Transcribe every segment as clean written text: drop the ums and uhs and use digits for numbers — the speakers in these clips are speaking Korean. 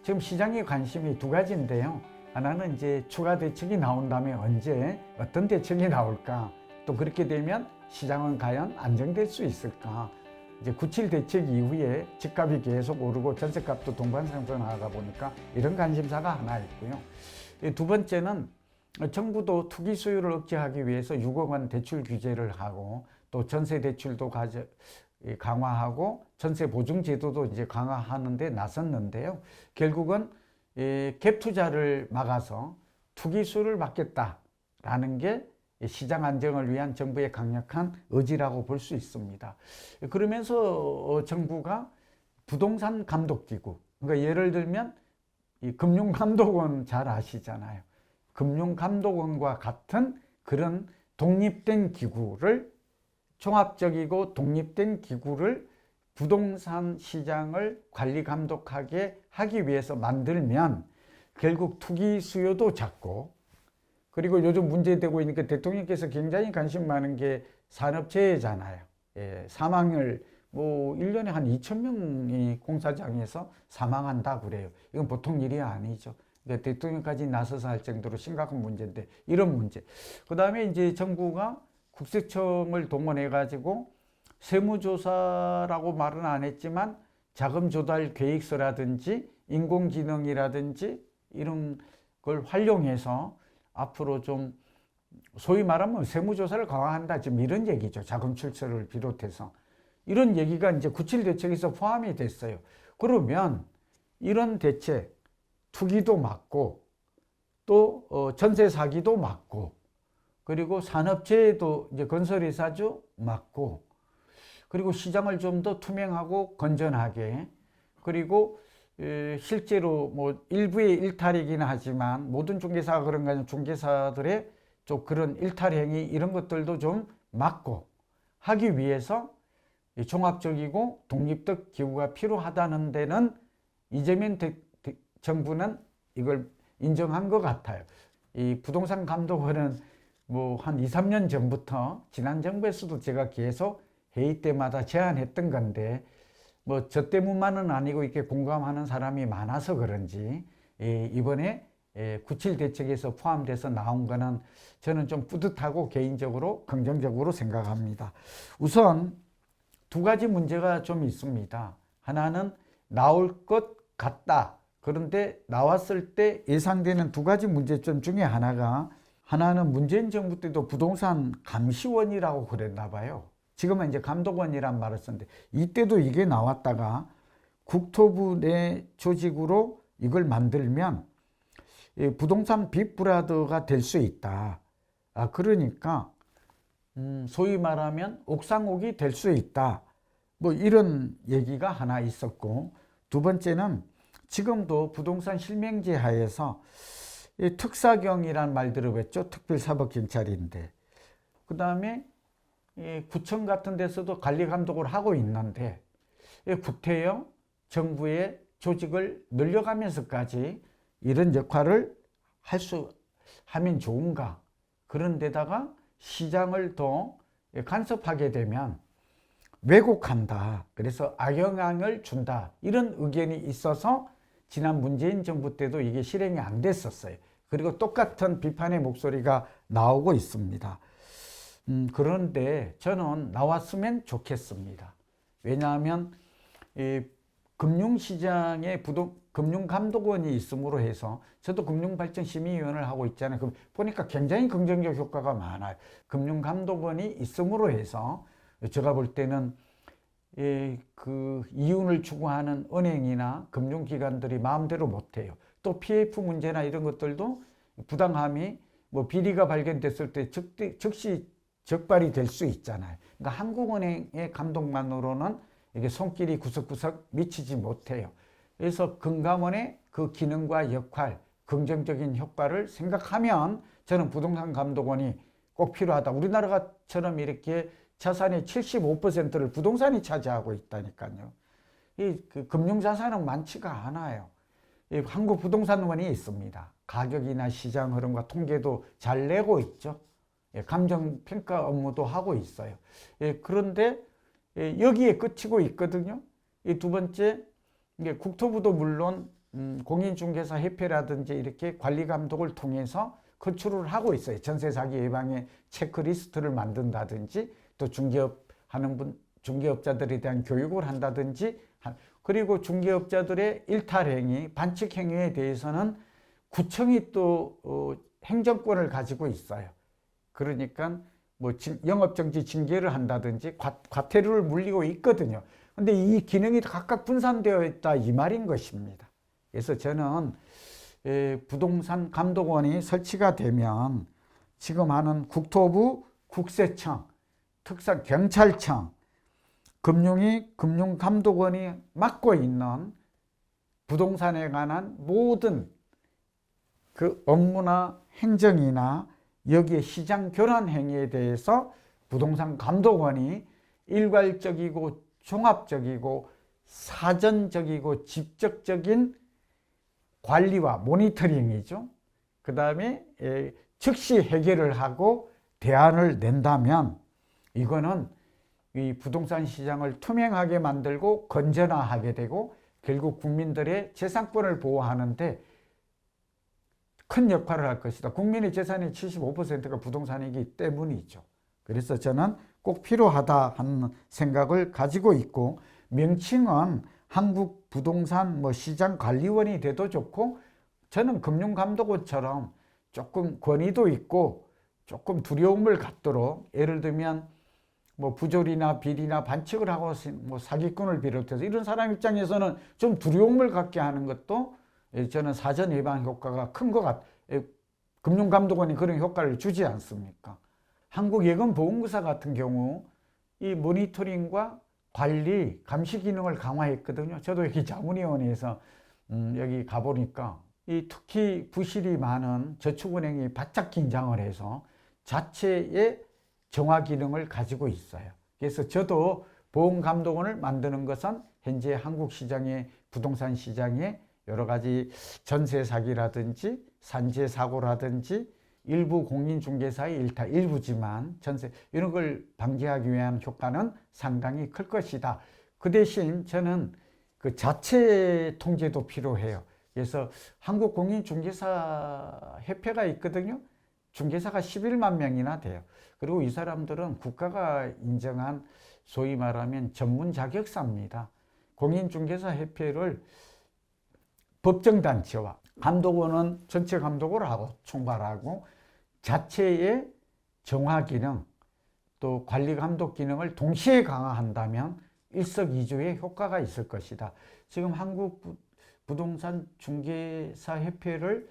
지금 시장의 관심이 두 가지인데요. 하나는 이제 추가 대책이 나온다면 언제 어떤 대책이 나올까? 또 그렇게 되면 시장은 과연 안정될 수 있을까? 이제 9.7 대책 이후에 집값이 계속 오르고 전세값도 동반상승하다 보니까 이런 관심사가 하나 있고요. 두 번째는 정부도 투기 수요를 억제하기 위해서 6억 원 대출 규제를 하고 또 전세 대출도 강화하고 전세 보증 제도도 이제 강화하는 데 나섰는데요. 결국은 갭 투자를 막아서 투기 수요를 막겠다라는 게 시장 안정을 위한 정부의 강력한 의지라고 볼 수 있습니다. 그러면서 정부가 부동산 감독기구, 그러니까 예를 들면 이 금융감독원 잘 아시잖아요. 금융감독원과 같은 그런 독립된 기구를, 종합적이고 독립된 기구를 부동산 시장을 관리 감독하게 하기 위해서 만들면 결국 투기 수요도 작고, 그리고 요즘 문제되고 있는 게 대통령께서 굉장히 관심 많은 게 산업재해잖아요. 사망을 뭐 1년에 한 2,000명이 공사장에서 사망한다 그래요. 이건 보통 일이 아니죠. 그러니까 대통령까지 나서서 할 정도로 심각한 문제인데, 이런 문제. 그 다음에 이제 정부가 국세청을 동원해 가지고 세무조사라고 말은 안 했지만 자금 조달 계획서라든지 인공지능이라든지 이런 걸 활용해서 앞으로 좀 소위 말하면 세무조사를 강화한다, 지금 이런 얘기죠. 자금 출처를 비롯해서 이런 얘기가 이제 9.7 대책에서 포함이 됐어요. 그러면 이런 대책, 투기도 막고 또 전세 사기도 막고, 그리고 산업재해도 이제 건설이사주 막고, 그리고 시장을 좀 더 투명하고 건전하게, 그리고 실제로 뭐 일부의 일탈이긴 하지만 모든 중개사가 그런가 하면 중개사들의 좀 그런 일탈 행위 이런 것들도 좀 막고 하기 위해서 종합적이고 독립적 기구가 필요하다는 데는 이재명 정부는 이걸 인정한 것 같아요. 이 부동산 감독원은 뭐 한 2, 3년 전부터 지난 정부에서도 제가 계속 회의 때마다 제안했던 건데, 뭐 저 때문만은 아니고 이렇게 공감하는 사람이 많아서 그런지 이번에 9.7 대책에서 포함돼서 나온 거는 저는 좀 뿌듯하고 개인적으로 긍정적으로 생각합니다. 우선 두 가지 문제가 좀 있습니다. 하나는 나올 것 같다. 그런데 나왔을 때 예상되는 두 가지 문제점 중에 하나는 문재인 정부 때도 부동산 감시원이라고 그랬나 봐요. 지금은 이제 감독원이란 말을 썼는데, 이때도 이게 나왔다가 국토부 내 조직으로 이걸 만들면 부동산 빅브라더가 될 수 있다. 그러니까 소위 말하면 옥상옥이 될 수 있다. 뭐 이런 얘기가 하나 있었고, 두 번째는 지금도 부동산 실명제 하에서 특사경이란 말 들어봤죠? 특별사법경찰인데, 그 다음에 구청 같은 데서도 관리 감독을 하고 있는데, 구태여 정부의 조직을 늘려가면서까지 이런 역할을 하면 좋은가? 그런 데다가 시장을 더 간섭하게 되면 왜곡한다. 그래서 악영향을 준다. 이런 의견이 있어서 지난 문재인 정부 때도 이게 실행이 안 됐었어요. 그리고 똑같은 비판의 목소리가 나오고 있습니다. 그런데 저는 나왔으면 좋겠습니다. 왜냐하면 금융시장에 금융감독원이 있음으로 해서, 저도 금융발전심의위원을 하고 있잖아요. 그럼 보니까 굉장히 긍정적 효과가 많아요. 금융감독원이 있음으로 해서 제가 볼 때는 그 이윤을 추구하는 은행이나 금융기관들이 마음대로 못해요. 또 PF 문제나 이런 것들도 부당함이 뭐 비리가 발견됐을 때 즉시 적발이 될 수 있잖아요. 그러니까 한국은행의 감독만으로는 이게 손길이 구석구석 미치지 못해요. 그래서 금감원의 그 기능과 역할, 긍정적인 효과를 생각하면 저는 부동산 감독원이 꼭 필요하다. 우리나라처럼 이렇게 자산의 75%를 부동산이 차지하고 있다니까요. 그 금융자산은 많지가 않아요. 한국부동산원이 있습니다. 가격이나 시장 흐름과 통계도 잘 내고 있죠. 감정평가 업무도 하고 있어요. 그런데 여기에 그치고 있거든요. 이 두 번째, 국토부도 물론 공인중개사협회라든지 이렇게 관리감독을 통해서 컨트롤을 하고 있어요. 전세 사기 예방의 체크리스트를 만든다든지 또 중개업자들에 대한 교육을 한다든지, 그리고 중개업자들의 일탈행위, 반칙행위에 대해서는 구청이 또 행정권을 가지고 있어요. 그러니까 뭐 영업정지 징계를 한다든지 과태료를 물리고 있거든요. 근데 이 기능이 각각 분산되어 있다 이 말인 것입니다. 그래서 저는 부동산 감독원이 설치가 되면 지금 하는 국토부, 국세청, 특사 경찰청, 금융감독원이 맡고 있는 부동산에 관한 모든 그 업무나 행정이나 여기에 시장 교란 행위에 대해서 부동산 감독원이 일괄적이고 종합적이고 사전적이고 직접적인 관리와 모니터링이죠. 그 다음에 즉시 해결을 하고 대안을 낸다면 이거는 이 부동산 시장을 투명하게 만들고 건전화하게 되고 결국 국민들의 재산권을 보호하는데 큰 역할을 할 것이다. 국민의 재산의 75%가 부동산이기 때문이죠. 그래서 저는 꼭 필요하다 하는 생각을 가지고 있고, 명칭은 한국부동산 시장관리원이 돼도 좋고, 저는 금융감독원처럼 조금 권위도 있고 조금 두려움을 갖도록, 예를 들면 부조리나 비리나 반칙을 하고 사기꾼을 비롯해서 이런 사람 입장에서는 좀 두려움을 갖게 하는 것도 저는 사전 예방 효과가 큰 것 같아요. 금융감독원이 그런 효과를 주지 않습니까? 한국예금보험공사 같은 경우 이 모니터링과 관리, 감시 기능을 강화했거든요. 저도 여기 자문위원회에서 여기 가보니까 이 특히 부실이 많은 저축은행이 바짝 긴장을 해서 자체의 정화 기능을 가지고 있어요. 그래서 저도 보험감독원을 만드는 것은 현재 한국 시장의 부동산 시장에 여러 가지 전세 사기라든지 산재 사고라든지 일부 공인중개사의 일탈, 일부지만 전세 이런 걸 방지하기 위한 효과는 상당히 클 것이다. 그 대신 저는 그 자체 통제도 필요해요. 그래서 한국공인중개사협회가 있거든요. 중개사가 11만 명이나 돼요. 그리고 이 사람들은 국가가 인정한 소위 말하면 전문 자격사입니다. 공인중개사협회를 법정단체와 감독원은 전체 감독을 하고 총괄하고 자체의 정화 기능 또 관리 감독 기능을 동시에 강화한다면 일석이조의 효과가 있을 것이다. 지금 한국 부동산 중개사협회를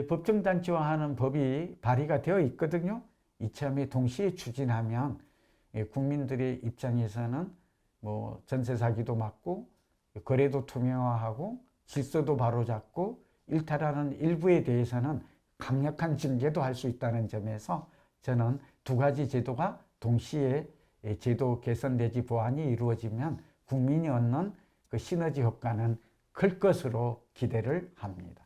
법정단체화하는 법이 발의가 되어 있거든요. 이참에 동시에 추진하면 국민들의 입장에서는 전세 사기도 막고 거래도 투명화하고 질서도 바로잡고 일탈하는 일부에 대해서는 강력한 징계도 할 수 있다는 점에서 저는 두 가지 제도가 동시에 제도 개선 내지 보완이 이루어지면 국민이 얻는 그 시너지 효과는 클 것으로 기대를 합니다.